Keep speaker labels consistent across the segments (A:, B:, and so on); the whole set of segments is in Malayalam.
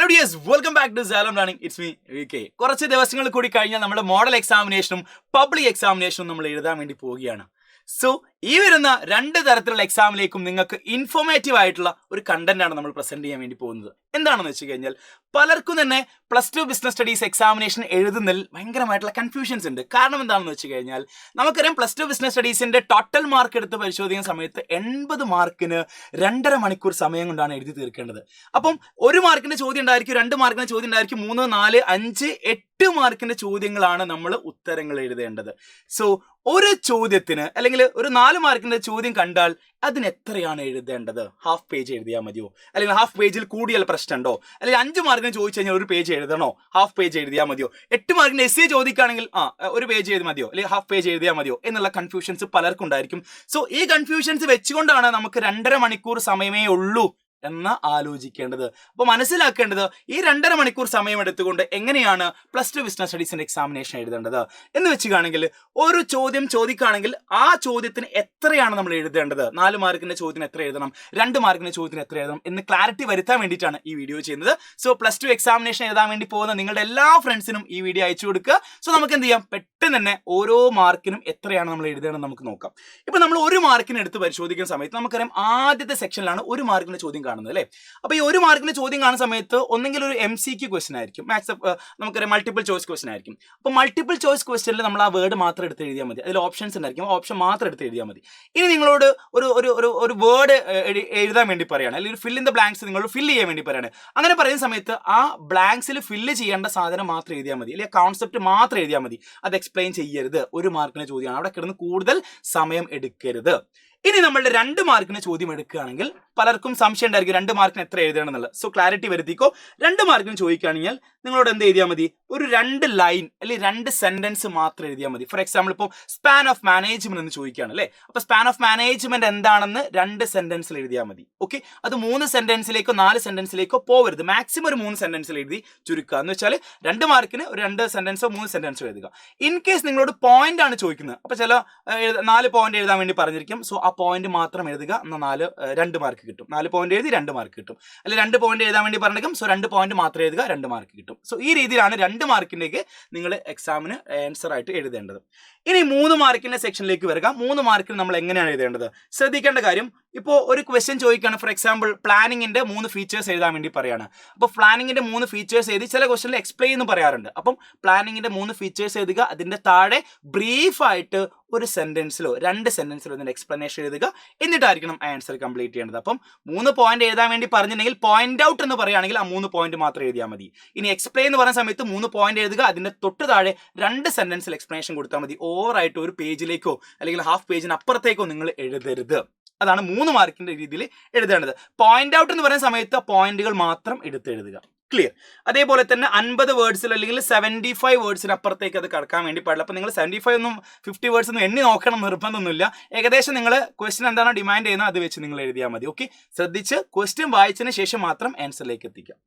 A: Hello dears, welcome back to സാലം ലേണിംഗ്. It's me VK. കുറച്ച് ദിവസങ്ങൾ കൂടി കഴിഞ്ഞാൽ നമ്മുടെ മോഡൽ എക്സാമിനേഷനും പബ്ലിക് എക്സാമിനേഷനും നമ്മൾ എഴുതാൻ വേണ്ടി പോവുകയാണ്. സോ ഈ വരുന്ന രണ്ട് തരത്തിലുള്ള എക്സാമിലേക്കും നിങ്ങൾക്ക് ഇൻഫോർമേറ്റീവ് ആയിട്ടുള്ള ഒരു കണ്ടന്റ് ആണ് നമ്മൾ പ്രസന്റ് ചെയ്യാൻ വേണ്ടി പോകുന്നത്. എന്താണെന്ന് വെച്ച് കഴിഞ്ഞാൽ പലർക്കും തന്നെ +2 ബിസിനസ് സ്റ്റഡീസ് എക്സാമിനേഷൻ എഴുതുന്നതിൽ ഭയങ്കരമായിട്ടുള്ള കൺഫ്യൂഷൻസ് ഉണ്ട്. കാരണം എന്താണെന്ന് വെച്ച് കഴിഞ്ഞാൽ നമുക്കറിയാം +2 ബിസിനസ് സ്റ്റഡീസിന്റെ ടോട്ടൽ മാർക്ക് എടുത്ത് പരിശോധിക്കുന്ന സമയത്ത് 80 മാർക്കിന് 2.5 മണിക്കൂർ സമയം കൊണ്ടാണ് എഴുതി തീർക്കേണ്ടത്. അപ്പം 1 മാർക്കിന്റെ ചോദ്യം ഉണ്ടായിരിക്കും, 2 മാർക്കിന്റെ ചോദ്യം ഉണ്ടായിരിക്കും, 3, 4, 5, 8 മാർക്കിന്റെ ചോദ്യങ്ങളാണ് നമ്മൾ ഉത്തരങ്ങൾ എഴുതേണ്ടത്. സോ ഒരു ചോദ്യത്തിന് അല്ലെങ്കിൽ ഒരു 4 മാർക്കിന്റെ ചോദ്യം കണ്ടാൽ അതിന് എത്രയാണ് എഴുതേണ്ടത്? ഹാഫ് പേജ് എഴുതിയാൽ മതിയോ? അല്ലെങ്കിൽ ഹാഫ് പേജിൽ കൂടിയാൽ പ്രശ്നമുണ്ടോ? അല്ലെങ്കിൽ 5 മാർക്കിന് ചോദിച്ചു കഴിഞ്ഞാൽ ഒരു പേജ് എഴുതണോ? ഹാഫ് പേജ് എഴുതിയാൽ മതിയോ? 8 മാർക്കിന് essay ചോദിക്കുകയാണെങ്കിൽ ഒരു പേജ് എഴുതി മതിയോ, അല്ലെങ്കിൽ ഹാഫ് പേജ് എഴുതിയാൽ മതിയോ എന്നുള്ള കൺഫ്യൂഷൻസ് പലർക്കും ഉണ്ടായിരിക്കും. സോ ഈ കൺഫ്യൂഷൻസ് വെച്ചുകൊണ്ടാണ് നമുക്ക് 2.5 മണിക്കൂർ സമയമേ ഉള്ളൂ എന്ന് ആലോചിക്കേണ്ടത്. അപ്പോൾ മനസ്സിലാക്കേണ്ടത് ഈ 2.5 മണിക്കൂർ സമയം എടുത്തുകൊണ്ട് എങ്ങനെയാണ് +2 ബിസിനസ് സ്റ്റഡീസിന്റെ എക്സാമിനേഷൻ എഴുതേണ്ടത് എന്ന് വെച്ചുകയാണെങ്കിൽ, ഒരു ചോദ്യം ചോദിക്കുകയാണെങ്കിൽ ആ ചോദ്യത്തിന് എത്രയാണ് നമ്മൾ എഴുതേണ്ടത്, 4 മാർക്കിന്റെ ചോദ്യത്തിന് എത്ര എഴുതണം, 2 മാർക്കിന്റെ ചോദ്യത്തിന് എത്ര എഴുതണം എന്ന് ക്ലാരിറ്റി വരുത്താൻ വേണ്ടിയിട്ടാണ് ഈ വീഡിയോ ചെയ്യുന്നത്. സോ +2 എക്സാമിനേഷൻ എഴുതാൻ വേണ്ടി പോകുന്ന നിങ്ങളുടെ എല്ലാ ഫ്രണ്ട്സിനും ഈ വീഡിയോ അയച്ചു കൊടുക്കുക. സോ നമുക്ക് എന്ത് ചെയ്യാം, പെട്ടെന്ന് തന്നെ ഓരോ മാർക്കിനും എത്രയാണ് നമ്മൾ എഴുതേണ്ടത് നമുക്ക് നോക്കാം. ഇപ്പൊ നമ്മൾ 1 മാർക്കിന് എടുത്ത് പരിശോധിക്കുന്ന സമയത്ത് നമുക്കറിയാം ആദ്യത്തെ സെക്ഷനിലാണ് 1 മാർക്കിന്റെ ചോദ്യം കാണുന്നത് അല്ലേ. അപ്പൊ ഈ 1 മാർക്കിന്റെ ചോദ്യം കാണുന്ന സമയത്ത് ഒന്നെങ്കിൽ ഒരു MCQ ക്വസ്റ്റൻ ആയിരിക്കും, നമുക്കറിയാം മൾട്ടിപ്പിൾ ചോയ്സ് ക്വസ്റ്റൻ ആയിരിക്കും. അപ്പൊ മൾട്ടിപ്പിൾ ചോയ്സ് ക്വസ്റ്റനിൽ നമ്മൾ ആ വേർഡ് മാത്രം എടുത്ത് എഴുതിയാൽ മതി. അതിൽ ഓപ്ഷൻസ് ഉണ്ടായിരിക്കും, ഓപ്ഷൻ മാത്രം എടുത്ത് എഴുതിയാൽ മതി. ഇനി നിങ്ങളോട് ഒരു വേർഡ് എഴുതാൻ വേണ്ടി പറയാണ്, അല്ലെങ്കിൽ ഫിൽ ഇൻ ദ ബ്ലാങ്ക്സ് നിങ്ങൾ ഫിൽ ചെയ്യാൻ വേണ്ടി പറയാണ്. അങ്ങനെ പറയുന്ന സമയത്ത് ആ ബ്ലാങ്ക്സിൽ ഫില്ല് ചെയ്യേണ്ട സാധനം മാത്രം എഴുതിയാൽ മതി, അല്ലെങ്കിൽ കോൺസെപ്റ്റ് മാത്രം എഴുതിയാൽ മതി. അത് എക്സ്പ്ലെയിൻ ചെയ്യരുത്. 1 മാർക്കിന്റെ ചോദ്യമാണ്, അവിടെ കിടന്ന് കൂടുതൽ സമയം എടുക്കരുത്. ഇനി നമ്മളുടെ 2 മാർക്കിന് ചോദ്യം എടുക്കുകയാണെങ്കിൽ പലർക്കും സംശയം ഉണ്ടായിരിക്കും 2 മാർക്കിന് എത്ര എഴുതണം എന്നുള്ളത്. So clarity വരുത്തിക്കോ. 2 മാർക്കിന് ചോദിക്കുകയാണെങ്കിൽ നിങ്ങളോട് എന്ത് എഴുതിയാൽ മതി, ഒരു 2 ലൈൻ അല്ലെങ്കിൽ 2 സെന്റൻസ് മാത്രം എഴുതിയാൽ മതി. ഫോർ എക്സാമ്പിൾ ഇപ്പോൾ സ്പാൻ ഓഫ് മാനേജ്മെന്റ് എന്ന് ചോദിക്കുകയാണ് അല്ലേ. അപ്പൊ സ്പാൻ ഓഫ് മാനേജ്മെന്റ് എന്താണെന്ന് 2 സെന്റൻസിൽ എഴുതിയാൽ മതി. ഓക്കെ, അത് 3 സെന്റൻസിലേക്കോ 4 സെന്റൻസിലേക്കോ പോവരുത്. മാക്സിമം ഒരു 3 സെന്റൻസിൽ എഴുതി ചുരുക്കുക. എന്ന് വെച്ചാൽ 2 മാർക്കിന് ഒരു 2 സെന്റൻസോ 3 സെന്റൻസോ എഴുതുക. ഇൻ കേസ് നിങ്ങളോട് പോയിന്റ് ആണ് ചോദിക്കുന്നത്, അപ്പൊ ചില 4 പോയിന്റ് എഴുതാൻ വേണ്ടി പറഞ്ഞിരിക്കും. സോ ആ പോയിന്റ് മാത്രം എഴുതുക, എന്നാൽ 2 മാർക്ക് കിട്ടും. 4 പോയിന്റ് എഴുതി 2 മാർക്ക് കിട്ടും. അല്ലെങ്കിൽ 2 പോയിന്റ് എഴുതാൻ വേണ്ടി പറഞ്ഞിരിക്കും. സോ 2 പോയിന്റ് മാത്രം എഴുതുക, 2 മാർക്ക് കിട്ടും. സോ ഈ രീതിയിലാണ് 2 മാർക്കിലേക്ക് നിങ്ങൾ എക്സാമിന് ആൻസർ ആയിട്ട് എഴുതേണ്ടത്. ഇനി 3 മാർക്കിന്റെ സെക്ഷനിലേക്ക് വരിക. 3 മാർക്കിന് നമ്മൾ എങ്ങനെയാണ് എഴുതേണ്ടത്? ശ്രദ്ധിക്കേണ്ട കാര്യം, ഇപ്പോൾ ഒരു ക്വസ്റ്റ്യൻ ചോദിക്കുകയാണ്. ഫോർ എക്സാമ്പിൾ പ്ലാനിങ്ങിന്റെ 3 ഫീച്ചേഴ്സ് എഴുതാൻ വേണ്ടി പറയാണ്. അപ്പോൾ പ്ലാനിങ്ങിന്റെ 3 ഫീച്ചേഴ്സ് എഴുതി ചില ക്വസ്റ്റ്യനിൽ എക്സ്പ്ലെയിൻ എന്ന് പറയാറുണ്ട്. അപ്പം പ്ലാനിങ്ങിന്റെ 3 ഫീച്ചേഴ്സ് എഴുതുക, അതിന്റെ താഴെ ബ്രീഫായിട്ട് ഒരു സെന്റൻസിലോ 2 സെന്റൻസിലോ ഇതിന്റെ എക്സ്പ്ലനേഷൻ എഴുതുക. എന്നിട്ടായിരിക്കണം ആൻസർ കംപ്ലീറ്റ് ചെയ്യേണ്ടത്. അപ്പം 3 പോയിന്റ് എഴുതാൻ വേണ്ടി പറഞ്ഞിട്ടുണ്ടെങ്കിൽ പോയിന്റ് ഔട്ട് എന്ന് പറയുകയാണെങ്കിൽ ആ 3 പോയിന്റ് മാത്രം എഴുതിയാൽ മതി. ഇനി എക്സ്പ്ലെയിൻ എന്ന് പറയുന്ന സമയത്ത് 3 പോയിന്റ് എഴുതുക, അതിന്റെ തൊട്ട് താഴെ 2 സെന്റൻസിൽ എക്സ്പ്ലനേഷൻ കൊടുത്താൽ മതി. ഓവറായിട്ട് ഒരു പേജിലേക്കോ അല്ലെങ്കിൽ ഹാഫ് പേജിന് അപ്പുറത്തേക്കോ നിങ്ങൾ എഴുതരുത്. അതാണ് 3 മാർക്കിന്റെ രീതിയിൽ എഴുതേണ്ടത്. പോയിന്റ് ഔട്ട് എന്ന് പറയുന്ന സമയത്ത് പോയിന്റുകൾ മാത്രം എടുത്തെഴുതുക. ക്ലിയർ? അതേപോലെ തന്നെ 50 വേർഡ്സിൽ അല്ലെങ്കിൽ 75 വേർഡ്സിന് അപ്പുറത്തേക്ക് അത് കടക്കാൻ വേണ്ടി പാടില്ല. അപ്പോൾ നിങ്ങൾ 75 ഒന്നും 50 വേർഡ്സ് ഒന്നും എണ്ണി നോക്കണം നിർബന്ധമൊന്നുമില്ല. ഏകദേശം നിങ്ങൾ ക്വസ്റ്റ്യൻ എന്താണോ ഡിമാൻഡ് ചെയ്യുന്നത് അത് വെച്ച് നിങ്ങൾ എഴുതിയാൽ മതി. ഓക്കെ, ശ്രദ്ധിച്ച് ക്വസ്റ്റ്യൻ വായിച്ചതിന് ശേഷം മാത്രം ആൻസറിലേക്ക് എത്തിക്കുക.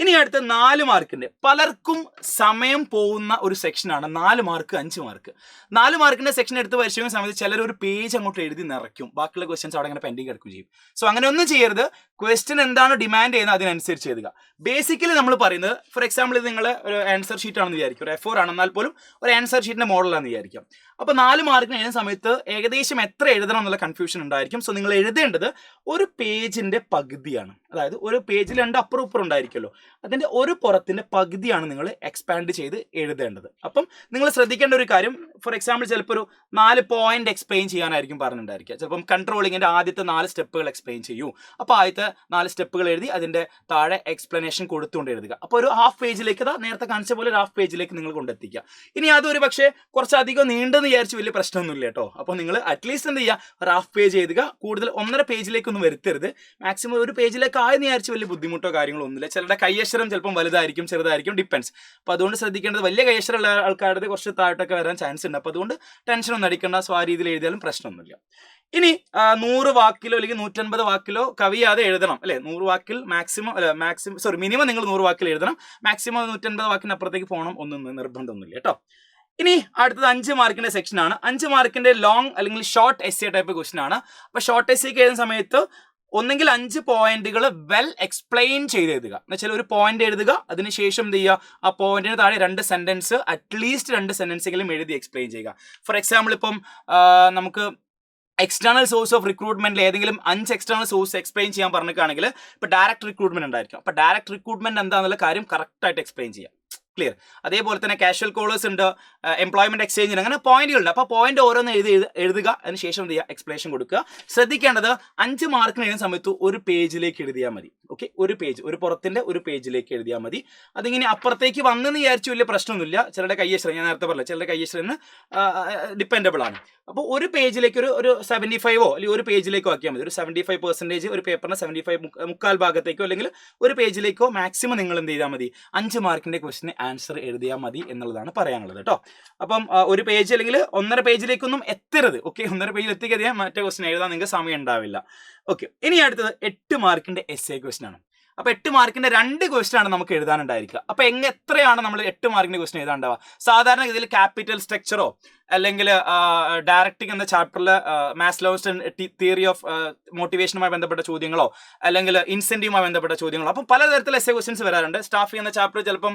A: ഇനി അടുത്ത 4 മാർക്കിന്റെ പലർക്കും സമയം പോകുന്ന ഒരു സെക്ഷനാണ് 4 മാർക്ക് 5 മാർക്ക്. 4 മാർക്കിന്റെ സെക്ഷൻ എടുത്ത് പരിശോധിക്കുന്ന സമയത്ത് ചിലർ ഒരു പേജ് അങ്ങോട്ട് എഴുതി നിറയ്ക്കും, ബാക്കിയുള്ള ക്വസ്റ്റ്യൻസ് അവിടെ അങ്ങനെ പെൻഡിങ് കിടക്കുകയും ചെയ്യും. സോ അങ്ങനെ ഒന്നും ചെയ്യരുത്. ക്വസ്റ്റ്യൻ എന്താണ് ഡിമാൻഡ് ചെയ്യുന്നത് അതിനനുസരിച്ച് എഴുതുക. ബേസിക്കലി നമ്മൾ പറയുന്നത്, ഫോർ എക്സാമ്പിൾ ഇത് നിങ്ങൾ ഒരു ആൻസർ ഷീറ്റ് ആണെന്ന് വിചാരിക്കും, ഒരു A4 ആണെന്നാൽ പോലും ഒരു ആൻസർ ഷീറ്റിന്റെ മോഡലാണെന്ന് വിചാരിക്കാം. അപ്പോൾ 4 മാർക്കിന് എഴുതുന്ന സമയത്ത് ഏകദേശം എത്ര എഴുതണം എന്നുള്ള കൺഫ്യൂഷൻ ഉണ്ടായിരിക്കും. സോ നിങ്ങൾ എഴുതേണ്ടത് ഒരു പേജിന്റെ പകുതിയാണ്. അതായത് ഒരു പേജിൽ 2 അപ്പുറം ഇപ്പുറം ഉണ്ടായിരിക്കുമല്ലോ, അതിന്റെ ഒരു പുറത്തിന്റെ പകുതിയാണ് നിങ്ങൾ എക്സ്പാൻഡ് ചെയ്ത് എഴുതേണ്ടത്. അപ്പം നിങ്ങൾ ശ്രദ്ധിക്കേണ്ട ഒരു കാര്യം, ഫോർ എക്സാമ്പിൾ ചിലപ്പോൾ ഒരു 4 പോയിന്റ് എക്സ്പ്ലെയിൻ ചെയ്യാനായിരിക്കും പറഞ്ഞിട്ടുണ്ടായിരിക്കുക. ചിലപ്പം കൺട്രോളിങ്ങിന്റെ ആദ്യത്തെ 4 സ്റ്റെപ്പുകൾ എക്സ്പ്ലെയിൻ ചെയ്യൂ. അപ്പോൾ ആദ്യത്തെ 4 സ്റ്റെപ്പുകൾ എഴുതി അതിന്റെ താഴെ എക്സ്പ്ലനേഷൻ കൊടുത്തുകൊണ്ട് എഴുതുക. അപ്പോൾ ഒരു ഹാഫ് പേജിലേക്ക്, നേരത്തെ കാണിച്ച പോലെ ഒരു ഹാഫ് പേജിലേക്ക് നിങ്ങൾ കൊണ്ടെത്തിക്കുക. ഇനി അതൊരു പക്ഷേ കുറച്ചധികം നീണ്ടെന്ന് വിചാരിച്ച് വലിയ പ്രശ്നമൊന്നുമില്ല കേട്ടോ. അപ്പോൾ നിങ്ങൾ അറ്റ്ലീസ്റ്റ് എന്ത് ചെയ്യുക, ഒരു ഹാഫ് പേജ് എഴുതുക. കൂടുതൽ 1.5 പേജിലേക്കൊന്നും വരുത്തരുത്. മാക്സിമം ഒരു പേജിലേക്ക് ആയെന്ന് വിചാരിച്ച് വലിയ ബുദ്ധിമുട്ടോ കാര്യങ്ങളോ ഒന്നുമില്ല. ചിലരുടെ കൈയക്ഷരം ചിലപ്പം വലുതായിരിക്കും, ചെറുതായിരിക്കും, ഡിപ്പെൻസ്. അപ്പോൾ അതുകൊണ്ട് ശ്രദ്ധിക്കേണ്ടത്, വലിയ കൈയക്ഷരമുള്ള ആൾക്കാരുടെ കുറച്ച് താഴോട്ടൊക്കെ വരാൻ ചാൻസ് ഉണ്ട്. അപ്പോൾ അതുകൊണ്ട് ടെൻഷൻ ഒന്നും അടിക്കേണ്ട. സോ ആ രീതിയിൽ എഴുതിയാലും പ്രശ്നമൊന്നുമില്ല. ഇനി 100 വാക്കിലോ അല്ലെങ്കിൽ 150 വാക്കിലോ കവിയാതെ എഴുതണം അല്ലേ. 100 വാക്കിൽ മിനിമം നിങ്ങൾ 100 വാക്കിൽ എഴുതണം. മാക്സിമം 150 വാക്കിന് അപ്പുറത്തേക്ക് പോകണം ഒന്നും നിർബന്ധമൊന്നുമില്ല കേട്ടോ. ഇനി അടുത്തത് 5 മാർക്കിന്റെ സെക്ഷനാണ്. 5 മാർക്കിന്റെ ലോങ് അല്ലെങ്കിൽ ഷോർട്ട് എസ്സേ ടൈപ്പ് ക്വസ്റ്റൻ ആണ്. അപ്പോൾ ഷോർട്ട് എസ്സേക്ക് എഴുതുന്ന സമയത്ത് ഒന്നെങ്കിൽ 5 പോയിന്റുകൾ വെൽ എക്സ്പ്ലെയിൻ ചെയ്ത് എഴുതുക എന്ന് വെച്ചാൽ ഒരു പോയിന്റ് എഴുതുക, അതിനുശേഷം എന്ത് ചെയ്യുക, ആ പോയിന്റിന് താഴെ 2 സെന്റൻസ് അറ്റ്ലീസ്റ്റ് 2 സെന്റൻസെങ്കിലും എഴുതി എക്സ്പ്ലെയിൻ ചെയ്യുക. ഫോർ എക്സാമ്പിൾ ഇപ്പം നമുക്ക് എക്സ്റ്റേണൽ സോഴ്സ് ഓഫ് റിക്രൂട്ട്മെന്റിൽ ഏതെങ്കിലും 5 എക്സ്റ്റേണൽ സോഴ്സ് എക്സ്പ്ലെയിൻ ചെയ്യാൻ പറഞ്ഞിട്ടാണെങ്കിൽ ഇപ്പൊ ഡയറക്റ്റ് റിക്രൂട്ട്മെന്റ് ഉണ്ടായിരിക്കും. അപ്പൊ ഡയറക്റ്റ് റിക്രൂട്ട്മെന്റ് എന്താണെന്നുള്ള കാര്യം കറക്റ്റ് ആയിട്ട് എക്സ്പ്ലെയിൻ ചെയ്യാം. ക്ലിയർ. അതേപോലെ തന്നെ കാഷ്വൽ കോളേഴ്സ് ഉണ്ട്, എംപ്ലോയ്മെന്റ് എക്സ്ചേഞ്ച്, അങ്ങനെ പോയിന്റുകളുണ്ട്. അപ്പോൾ പോയിന്റ് ഓരോന്ന് എഴുതുക, അതിനുശേഷം എന്ത് ചെയ്യുക, എക്സ്പ്ലേഷൻ കൊടുക്കുക. ശ്രദ്ധിക്കേണ്ടത് 5 മാർക്കിന് എഴുതുന്ന സമയത്ത് ഒരു പേജിലേക്ക് എഴുതിയാൽ മതി. ഓക്കെ, ഒരു പേജ്, ഒരു പുറത്തിന്റെ ഒരു പേജിലേക്ക് എഴുതിയാൽ മതി. അതിങ്ങനെ അപ്പുറത്തേക്ക് വന്നെന്ന് വിചാരിച്ചു വലിയ പ്രശ്നമൊന്നുമില്ല. ചിലരുടെ കയ്യക്ഷരം, ഞാൻ നേരത്തെ പറഞ്ഞില്ല, ചിലരുടെ കയ്യക്ഷരം ഡിപ്പെൻഡബിൾ ആണ്. അപ്പോൾ ഒരു പേജിലേക്ക് ഒരു 75 അല്ലെങ്കിൽ ഒരു പേജിലേക്കോ ആക്കിയാൽ മതി. ഒരു 75% ഒരു പേപ്പറിന് 75 മുക്കാൽ ഭാഗത്തേക്കോ അല്ലെങ്കിൽ ഒരു പേജിലേക്കോ മാക്സിമം നിങ്ങൾ എന്ത് ചെയ്താൽ മതി, 5 മാർക്കിന്റെ ക്വസ്റ്റിന് ആൻസർ എഴുതിയാൽ മതി എന്നുള്ളതാണ് പറയാനുള്ളത് കേട്ടോ. അപ്പം ഒരു പേജ് അല്ലെങ്കിൽ 1.5 പേജിലേക്കൊന്നും എത്തരുത്. ഓക്കെ, 1.5 പേജിൽ എത്തിക്കഴിഞ്ഞാൽ മറ്റേ ക്വസ്റ്റൻ എഴുതാൻ നിങ്ങൾക്ക് സമയം ഉണ്ടാവില്ല. ഓക്കെ, ഇനി അടുത്തത് 8 മാർക്കിന്റെ എസ്സേ ക്വസ്റ്റൻ ആണ്. അപ്പൊ 8 മാർക്കിന്റെ 2 ക്വസ്റ്റൻ ആണ് നമുക്ക് എഴുതാനുണ്ടായിരിക്കുക. അപ്പൊ എത്രയാണ് നമ്മൾ 8 മാർക്കിന്റെ ക്വസ്റ്റൻ എഴുതാണ്ടാവുക? സാധാരണ ഇതിൽ ക്യാപിറ്റൽ സ്ട്രക്ചറോ അല്ലെങ്കിൽ ഡയറക്റ്റിംഗ് എന്ന ചാപ്റ്ററിൽ മാസ്ലോസ് തിയറി ഓഫ് മോട്ടിവേഷനുമായി ബന്ധപ്പെട്ട ചോദ്യങ്ങളോ അല്ലെങ്കിൽ ഇൻസെന്റീവുമായി ബന്ധപ്പെട്ട ചോദ്യങ്ങളോ, അപ്പം പലതരത്തിലുള്ള എസ്സേ ക്വസ്റ്റൻസ് വരാറുണ്ട്. സ്റ്റാഫിംഗ് എന്ന ചാപ്റ്റർ ചിലപ്പം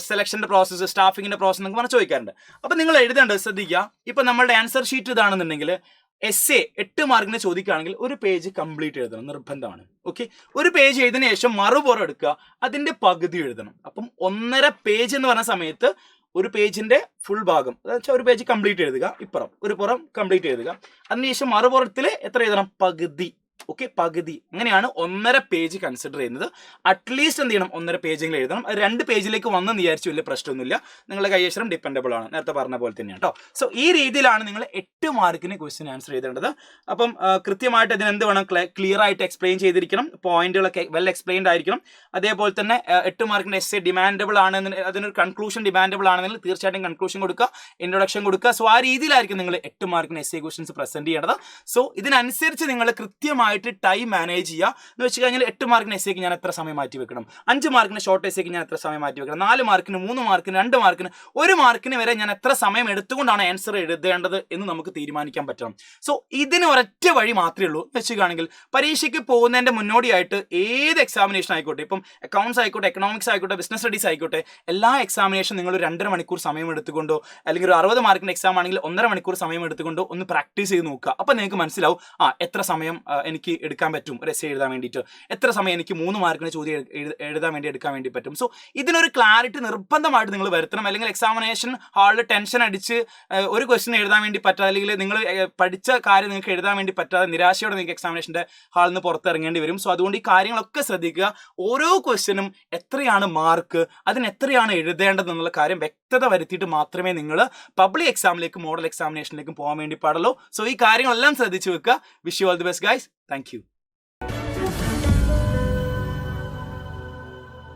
A: സെലക്ഷന്റെ പ്രോസസ്സ്, സ്റ്റാഫിങ്ങിന്റെ പ്രോസസ്സ് എന്നൊക്കെ പറഞ്ഞ് ചോദിക്കാറുണ്ട്. അപ്പം നിങ്ങൾ എഴുതേണ്ടത് ശ്രദ്ധിക്കുക. ഇപ്പം നമ്മളുടെ ആൻസർ ഷീറ്റ് ഇതാണെന്നുണ്ടെങ്കിൽ എസ്സേ 8 മാർക്കിന് ചോദിക്കുകയാണെങ്കിൽ ഒരു പേജ് കംപ്ലീറ്റ് എഴുതണം, നിർബന്ധമാണ്. ഓക്കെ, ഒരു പേജ് എഴുതിയതിനു ശേഷം മറുപുറം എടുക്കുക, അതിന്റെ പകുതി എഴുതണം. അപ്പം 1.5 പേജ് എന്ന് പറഞ്ഞ സമയത്ത് ഒരു പേജിന്റെ ഫുൾ ഭാഗം, അതായത് ഒരു പേജ് കംപ്ലീറ്റ് എഴുതുക, ഇപ്പുറം ഒരു പുറം കംപ്ലീറ്റ് എഴുതുക, അതിനുശേഷം മറുപുറത്തിൽ എത്ര എഴുതണം, പകുതി. ഓക്കെ, പകുതി. അങ്ങനെയാണ് 1.5 പേജ് കൺസിഡർ ചെയ്യുന്നത്. അറ്റ്ലീസ്റ്റ് എന്ത് ചെയ്യണം, 1.5 പേജെങ്കിലും എഴുതണം. 2 പേജിലേക്ക് വന്നെന്ന് വിചാരിച്ചു വലിയ പ്രശ്നമൊന്നുമില്ല. നിങ്ങളുടെ കയ്യക്ഷരം ഡിപ്പെൻഡബിൾ ആണ്, നേരത്തെ പറഞ്ഞ പോലെ തന്നെയാണ് കേട്ടോ. സോ ഈ രീതിയിലാണ് നിങ്ങൾ 8 മാർക്കിന് ക്വസ്റ്റ്യൻ ആൻസർ എഴുതേണ്ടത്. അപ്പം കൃത്യമായിട്ട് ഇതിന് എന്ത് വേണം, ക്ലിയർ ആയിട്ട് എക്സ്പ്ലെയിൻ ചെയ്തിരിക്കണം, പോയിന്റുകളൊക്കെ വെൽ എക്സ്പ്ലെയിൻഡ് ആയിരിക്കണം. അതേപോലെ തന്നെ 8 മാർക്കിന്റെ എസ്സേ ഡിമാൻഡബിൾ ആണെന്ന്, അതിനൊരു കൺക്ലൂഷൻ ഡിമാൻഡബിൾ ആണെന്ന് തീർച്ചയായിട്ടും കൺക്ലൂഷൻ കൊടുക്കുക, ഇൻട്രൊഡക്ഷൻ കൊടുക്കുക. സോ ആ രീതിയിലായിരിക്കും നിങ്ങൾ 8 മാർക്കിന് എസ്സേ ക്വസ്റ്റൻസ് പ്രസന്റ് ചെയ്യേണ്ടത്. സോ ഇതിനനുസരിച്ച് നിങ്ങൾ കൃത്യമായിട്ട് ടൈം മാനേജ് ചെയ്യുക. എന്ന് വെച്ച് കഴിഞ്ഞാൽ 8 മാർക്കിന് എസ്സേക്ക് ഞാൻ എത്ര സമയം മാറ്റി വെക്കണം, 5 മാർക്കിന് ഷോർട്ട് എസ്സേക്ക് ഞാൻ എത്ര സമയം മാറ്റി വെക്കണം, 4 മാർക്കിന്, 3 മാർക്കിന്, 2 മാർക്കിന്, 1 മാർക്കിന് വരെ ഞാൻ എത്ര സമയം എടുത്തുകൊണ്ടാണ് ആൻസർ എഴുതേണ്ടത് എന്ന് നമുക്ക് തീരുമാനിക്കാൻ പറ്റണം. സോ ഇതിന് ഒരൊറ്റ വഴി മാത്രമേ ഉള്ളൂ. വെച്ചുകയാണെങ്കിൽ പരീക്ഷയ്ക്ക് പോകുന്നതിന്റെ മുന്നോടിയായിട്ട് ഏത് എക്സാമിനേഷൻ ആയിക്കോട്ടെ, ഇപ്പം അക്കൗണ്ട്സ് ആയിക്കോട്ടെ, എക്കണോമിക്സ് ആയിക്കോട്ടെ, ബിസിനസ് സ്റ്റഡീസ് ആയിക്കോട്ടെ, എല്ലാ എക്സാമിനേഷൻ നിങ്ങൾ 2.5 മണിക്കൂർ സമയം എടുത്തുകൊണ്ടോ അല്ലെങ്കിൽ ഒരു 60 മാർക്കിന്റെ എക്സാം ആണെങ്കിൽ 1.5 മണിക്കൂർ സമയം എടുത്തുകൊണ്ടോ ഒന്ന് പ്രാക്ടീസ് ചെയ്ത് നോക്കുക. അപ്പം നിങ്ങൾക്ക് മനസ്സിലാവും എത്ര സമയം എനിക്ക് എടുക്കാൻ പറ്റും ഒരു എസ്സേ എഴുതാൻ വേണ്ടിയിട്ട്, എത്ര സമയം എനിക്ക് 3 മാർക്കിന് ചോദ്യം എഴുതാൻ വേണ്ടി എടുക്കാൻ വേണ്ടി പറ്റും. സോ ഇതിനൊരു ക്ലാരിറ്റി നിർബന്ധമായിട്ട് നിങ്ങൾ വരുത്തണം. അല്ലെങ്കിൽ എക്സാമിനേഷൻ ഹാളിൽ ടെൻഷൻ അടിച്ച് ഒരു ക്വസ്റ്റ്യൻ എഴുതാൻ വേണ്ടി പറ്റാതെ, അല്ലെങ്കിൽ നിങ്ങൾ പഠിച്ച കാര്യം നിങ്ങൾക്ക് എഴുതാൻ വേണ്ടി പറ്റാതെ നിരാശയോടെ നിങ്ങൾക്ക് എക്സാമിനേഷന്റെ ഹാളിൽ നിന്ന് പുറത്തിറങ്ങേണ്ടി വരും. സോ അതുകൊണ്ട് ഈ കാര്യങ്ങളൊക്കെ ശ്രദ്ധിക്കുക. ഓരോ ക്വസ്റ്റ്യനും എത്രയാണ് മാർക്ക്, അതിന് എത്രയാണ് എഴുതേണ്ടത് എന്നുള്ള കാര്യം വ്യക്തത വരുത്തിയിട്ട് മാത്രമേ നിങ്ങൾ പബ്ലിക് എക്സാമിലേക്കും മോഡൽ എക്സാമിനേഷനിലേക്കും പോകാൻ വേണ്ടി പാടുള്ളൂ. സോ ഈ കാര്യങ്ങളെല്ലാം ശ്രദ്ധിച്ചു വെക്കുക. Wish you all the best guys. Thank you.